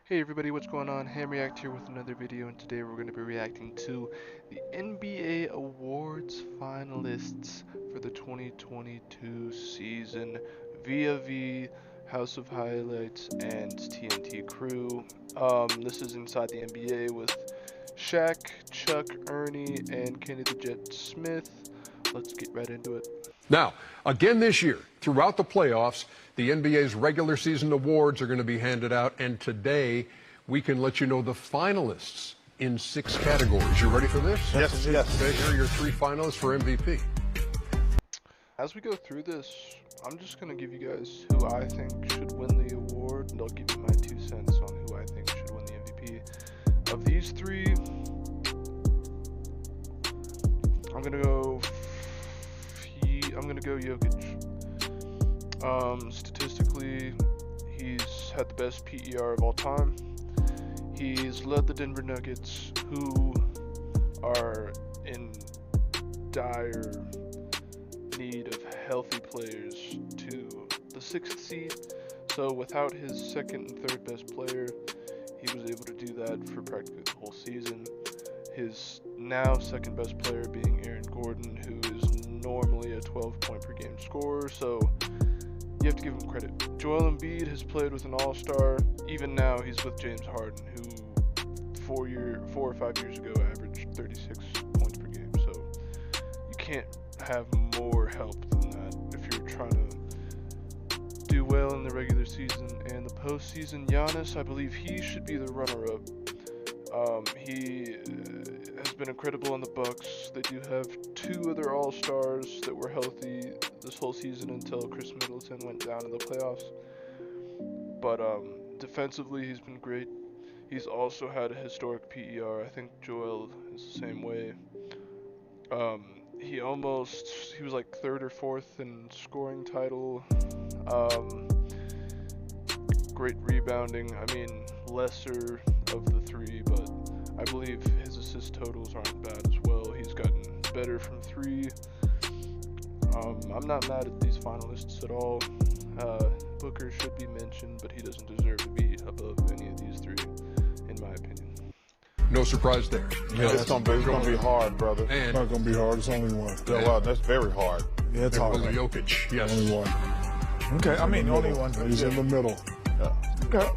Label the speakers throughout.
Speaker 1: Hey everybody, what's going on? HamReact here with another video, and today we're going to be reacting to the NBA Awards Finalists for the 2022 season via House of Highlights and TNT Crew. This is inside the NBA with Shaq, Chuck, Ernie, and Kenny the Jet Smith. Let's get right into it.
Speaker 2: Now, again this year, throughout the playoffs, the NBA's regular season awards are going to be handed out, and today we can let you know the finalists in 6 categories. You ready for this?
Speaker 3: Yes.
Speaker 2: Okay, here are your 3 finalists for MVP.
Speaker 1: As we go through this, I'm just going to give you guys who I think should win the award, and I'll give you my 2 cents on who I think should win the MVP. Of these 3, I'm going to go Jokic. Statistically, he's had the best PER of all time. He's led the Denver Nuggets, who are in dire need of healthy players, to the 6th seed. So without his 2nd and 3rd best player, he was able to do that for practically the whole season. His now 2nd best player being Aaron Gordon, who is normally a 12-point per game scorer, so you have to give him credit. Joel Embiid has played with an all-star. Even now, he's with James Harden, who 4 or 5 years ago averaged 36 points per game. So you can't have more help than that if you're trying to do well in the regular season. And the postseason, Giannis, I believe he should be the runner-up. He has been incredible on the Bucks. They do have 2 other All-Stars that were healthy this whole season until Chris Middleton went down in the playoffs. But defensively, he's been great. He's also had a historic PER. I think Joel is the same way. He was like 3rd or 4th in scoring title. Great rebounding. I mean, lesser of the 3, but I believe his assist totals aren't bad as well. He's gotten better from 3. I'm not mad at these finalists at all. Booker should be mentioned, but he doesn't deserve to be above any of these 3, in my opinion.
Speaker 2: No surprise there.
Speaker 3: Yeah, it's gonna be hard, brother.
Speaker 2: And
Speaker 4: It's not gonna be hard. It's only one.
Speaker 3: Yeah, well, that's very hard.
Speaker 4: Yeah, it's hard.
Speaker 2: Jokic, yes.
Speaker 4: Only one.
Speaker 3: Okay, I mean, only one.
Speaker 4: He's in the middle.
Speaker 3: Okay.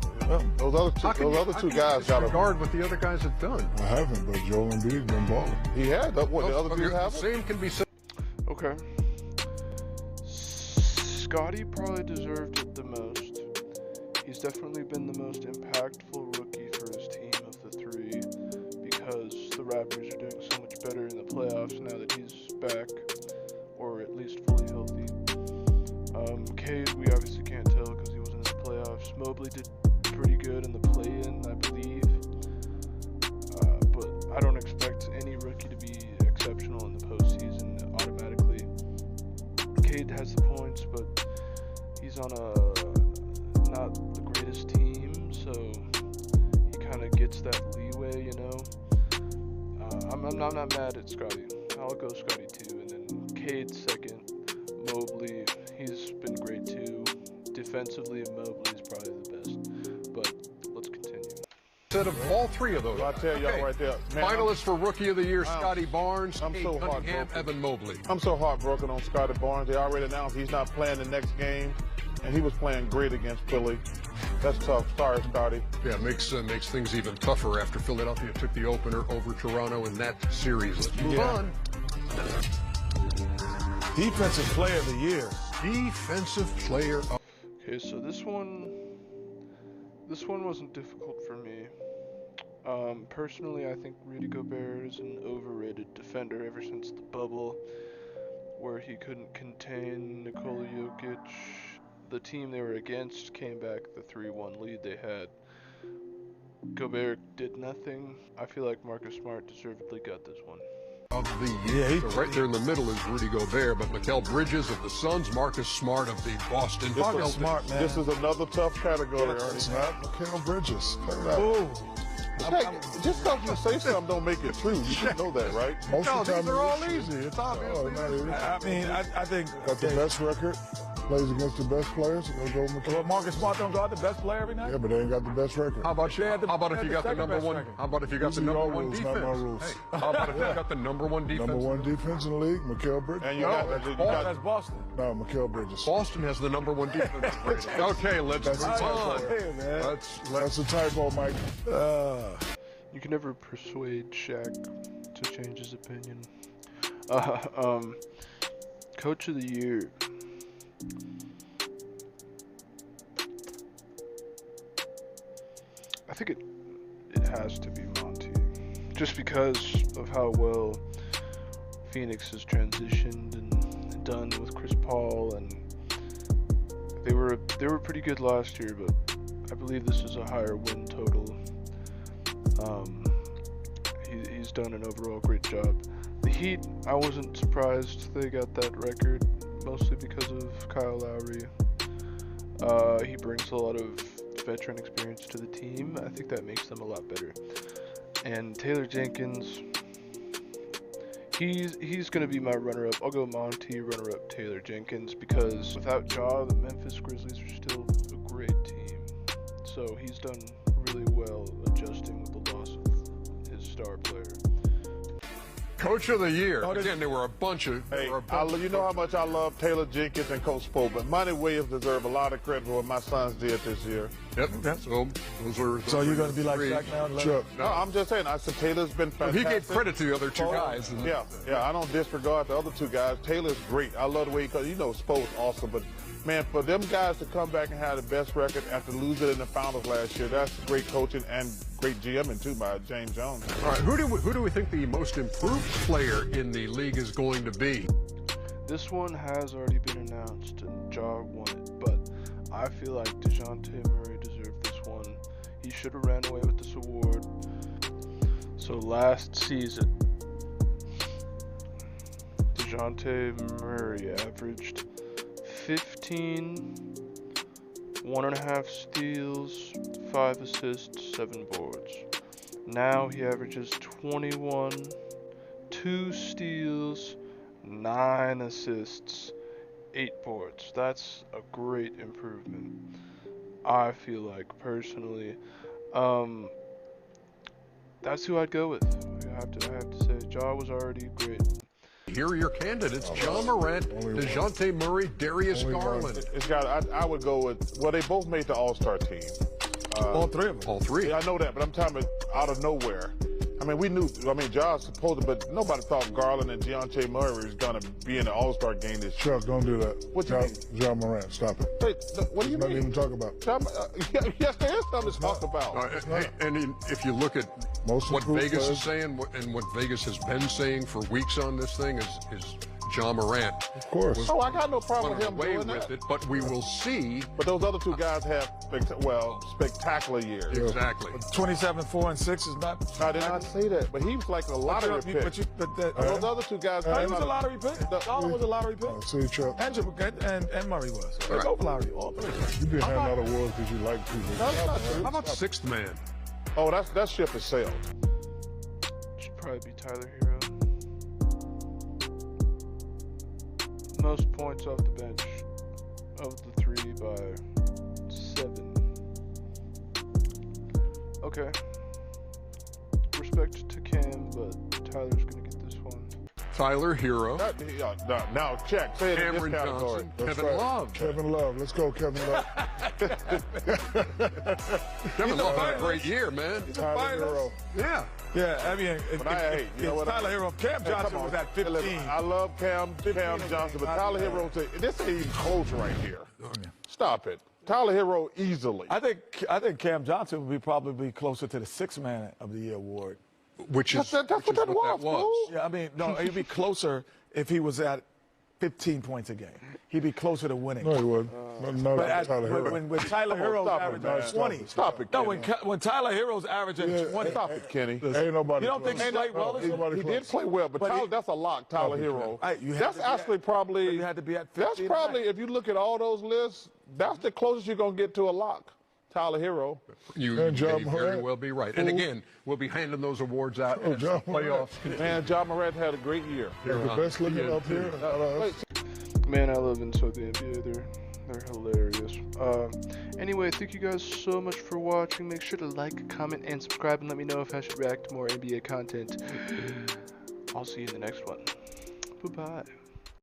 Speaker 3: Well, those other two guys got to
Speaker 2: guard what the other guys have done.
Speaker 4: I haven't, but Joel Embiid been balling.
Speaker 3: He had what the other two
Speaker 2: The
Speaker 3: have.
Speaker 2: same can be said.
Speaker 1: Okay. Scotty probably deserved it the most. He's definitely been the most impactful rookie for his team of the 3, because the Raptors are doing so much better in the playoffs now that he's back, or at least fully healthy. Cade, we obviously can't tell because he wasn't in the playoffs. Mobley did pretty good in the play-in, I believe. But I don't expect any rookie to be exceptional in the postseason automatically. Cade has the points, but he's on not the greatest team, so he kind of gets that leeway, you know. I'm not mad at Scotty. I'll go Scotty too, and then Cade 2nd. Mobley, he's been great too. Defensively, Mobley is probably the best. But let's continue.
Speaker 2: Instead of all 3 of those.
Speaker 3: I tell y'all right there, man,
Speaker 2: Finalists for Rookie of the Year: Scotty Barnes,
Speaker 3: I'm
Speaker 2: Cade
Speaker 3: so
Speaker 2: Cunningham,
Speaker 3: heartbroken.
Speaker 2: Evan Mobley.
Speaker 3: I'm so heartbroken on Scotty Barnes. They already announced he's not playing the next game, and he was playing great against Philly. That's tough. Sorry, Scotty.
Speaker 2: Yeah, makes things even tougher after Philadelphia took the opener over Toronto in that series. Let's move on.
Speaker 4: Defensive Player of the Year.
Speaker 2: Defensive Player of
Speaker 1: Okay, so this one wasn't difficult for me. Personally, I think Rudy Gobert is an overrated defender ever since the bubble, where he couldn't contain Nikola Jokic. The team they were against came back the 3-1 lead they had. Gobert did nothing. I feel like Marcus Smart deservedly got this one.
Speaker 2: of the year.
Speaker 4: Yeah,
Speaker 2: So right there in the middle is Rudy Gobert, but Mikal Bridges of the Suns, Marcus Smart of the Boston Celtics.
Speaker 4: Smart, man.
Speaker 3: This is another tough category, Ernie.
Speaker 4: It's not Mikal Bridges. Cut it out.
Speaker 3: Ooh. Just because you say something don't make it true. You should know that, right?
Speaker 4: Most
Speaker 2: No,
Speaker 4: of the time
Speaker 2: these are all
Speaker 4: it is.
Speaker 2: easy. It's obvious.
Speaker 4: Oh, not easy.
Speaker 5: I mean, I think
Speaker 4: Got the best record. Plays against the best players, and they'll go McKell.
Speaker 5: Well, Marcus Smart don't guard the best player every night?
Speaker 4: Yeah, but they ain't got the best record.
Speaker 2: How about if you got the number one?
Speaker 5: record.
Speaker 2: How about if you got
Speaker 4: These
Speaker 2: the
Speaker 4: are
Speaker 2: number
Speaker 4: your
Speaker 2: one
Speaker 4: rules,
Speaker 2: defense?
Speaker 4: not my rules.
Speaker 2: Hey, how about if you got the number one defense?
Speaker 4: Number one defense in the league, McKell Bridges.
Speaker 3: And
Speaker 5: That's Boston.
Speaker 4: No, McKell Bridges.
Speaker 2: Boston has the number one defense rating. Okay, let's
Speaker 4: That's
Speaker 2: move
Speaker 4: a
Speaker 2: on.
Speaker 4: typo.
Speaker 5: Hey, man.
Speaker 4: That's a typo, Mike.
Speaker 1: You can never persuade Shaq to change his opinion. Coach of the year. I think it has to be Monty, just because of how well Phoenix has transitioned and done with Chris Paul, and they were pretty good last year, but I believe this is a higher win total. He's done an overall great job. The Heat, I wasn't surprised they got that record, mostly because of Kyle Lowry. He brings a lot of veteran experience to the team. I think that makes them a lot better. And Taylor Jenkins, he's going to be my runner-up. I'll go Monty, runner-up Taylor Jenkins, because without Ja, the Memphis Grizzlies are still a great team. So he's done really well adjusting with the loss of his star player.
Speaker 2: Coach of the year. Again, there were a bunch of.
Speaker 3: Hey, you know how much I love Taylor Jenkins and Coach Spo, but Monty Williams deserve a lot of credit for what my sons did this year.
Speaker 2: Yep. So those are.
Speaker 5: So you're going to be like
Speaker 2: three.
Speaker 5: Shaq now?
Speaker 4: Chuck.
Speaker 3: No, I'm just saying. I said Taylor's been fantastic.
Speaker 2: He gave credit to the other two guys.
Speaker 3: Yeah. I don't disregard the other two guys. Taylor's great. I love the way Spo's awesome, but man, for them guys to come back and have the best record after losing in the finals last year, that's great coaching and great GMing too by James Jones.
Speaker 2: All right, who do we think the most improved player in the league is going to be?
Speaker 1: This one has already been announced, and Ja won it, but I feel like DeJounte Murray deserved this one. He should have ran away with this award. So last season, DeJounte Murray averaged 15, 1.5 steals, 5 assists, 7 boards. Now he averages 21, 2 steals, 9 assists, 8 boards. That's a great improvement, I feel like, personally. That's who I'd go with. I have to say, Ja was already great.
Speaker 2: Here are your candidates: Ja Morant, DeJounte Murray, Darius Garland.
Speaker 3: I would go with, well, they both made the All-Star team.
Speaker 5: All three of them.
Speaker 2: All three.
Speaker 3: Yeah, I know that, but I'm talking about out of nowhere. I mean, we knew, Ja's supposed to, but nobody thought Garland and DeJounte Murray was going to be in the All-Star game this year.
Speaker 4: Chuck, don't do that.
Speaker 3: What you mean?
Speaker 4: Ja Morant, stop it.
Speaker 3: Hey, what do you
Speaker 4: There's
Speaker 3: mean?
Speaker 4: nothing even talk about.
Speaker 3: Yes, there is something to talk about.
Speaker 2: If you look at
Speaker 4: Most
Speaker 2: what
Speaker 4: improved
Speaker 2: Vegas is
Speaker 4: players.
Speaker 2: saying and what Vegas has been saying for weeks on this thing is Ja Morant.
Speaker 4: Of course.
Speaker 3: Oh, I got no problem with him
Speaker 2: away
Speaker 3: doing
Speaker 2: with
Speaker 3: that.
Speaker 2: it, but we will see.
Speaker 3: But those other two guys have, spectacular years.
Speaker 2: Exactly.
Speaker 5: 27, 4, and 6 is not.
Speaker 3: I did not say that, but he was like a lottery pick. Those other two guys.
Speaker 5: He was a lottery pick. Garland was a lottery pick.
Speaker 4: See, Chuck,
Speaker 5: And Murray was. They both lottery. All three.
Speaker 4: you been handing out awards because you like people.
Speaker 3: That's not true.
Speaker 2: How about sixth man?
Speaker 3: Oh, that ship has sailed.
Speaker 1: Should probably be Tyler Hero. Most points off the bench of the 3 by 7. Okay. Respect to Cam, but Tyler's gonna get this one.
Speaker 2: Tyler Hero.
Speaker 3: Now, check. Say it in
Speaker 2: Cameron
Speaker 3: this category.
Speaker 2: Johnson.
Speaker 4: That's
Speaker 2: Kevin
Speaker 4: right.
Speaker 2: Love.
Speaker 4: Kevin Love. Let's go, Kevin Love.
Speaker 2: Kevin Love had a great year, man.
Speaker 4: Tyler Hero.
Speaker 2: Yeah.
Speaker 5: Yeah, I mean,
Speaker 3: what?
Speaker 5: Tyler Hero, Cam Johnson was at 15.
Speaker 3: I love Cam Johnson, but Tyler Hero, this ain't even close right here. Stop it. Tyler Hero easily.
Speaker 5: I think Cam Johnson would probably closer to the 6th Man of the Year award.
Speaker 2: Which is
Speaker 3: That's what that was.
Speaker 5: Yeah, I mean, no, he'd be closer if he was at 15 points a game. He'd be closer to winning.
Speaker 4: No, he wouldn't.
Speaker 5: But
Speaker 4: Tyler Hero.
Speaker 5: when Tyler Hero's
Speaker 3: stop it,
Speaker 5: averaging
Speaker 3: man.
Speaker 5: 20.
Speaker 3: Stop it,
Speaker 5: No,
Speaker 3: Kenny.
Speaker 5: when Tyler Hero's averaging 20.
Speaker 3: Stop it, Kenny.
Speaker 4: Ain't nobody
Speaker 5: You don't think
Speaker 4: close.
Speaker 5: he played well?
Speaker 4: Ain't nobody
Speaker 3: He
Speaker 4: close.
Speaker 3: did play well, but Tyler, that's a lock, Tyler Hero.
Speaker 5: Hey, you had
Speaker 3: That's
Speaker 5: to be
Speaker 3: actually
Speaker 5: at-
Speaker 3: probably.
Speaker 5: you had to be at
Speaker 3: That's
Speaker 5: 15
Speaker 3: probably,
Speaker 5: tonight.
Speaker 3: if you look at all those lists, that's the closest you're going to get to a lock. Tyler Hero.
Speaker 2: You
Speaker 4: And Ja
Speaker 2: may very
Speaker 4: Morant.
Speaker 2: well be right. And again, we'll be handing those awards out as
Speaker 4: Ja
Speaker 2: the playoffs.
Speaker 3: Man, Ja Morant had a great year.
Speaker 4: The best looking up here.
Speaker 3: Wait,
Speaker 1: Man, I love Inside the NBA. They're hilarious. Anyway, thank you guys so much for watching. Make sure to like, comment, and subscribe, and let me know if I should react to more NBA content. I'll see you in the next one. Bye-bye.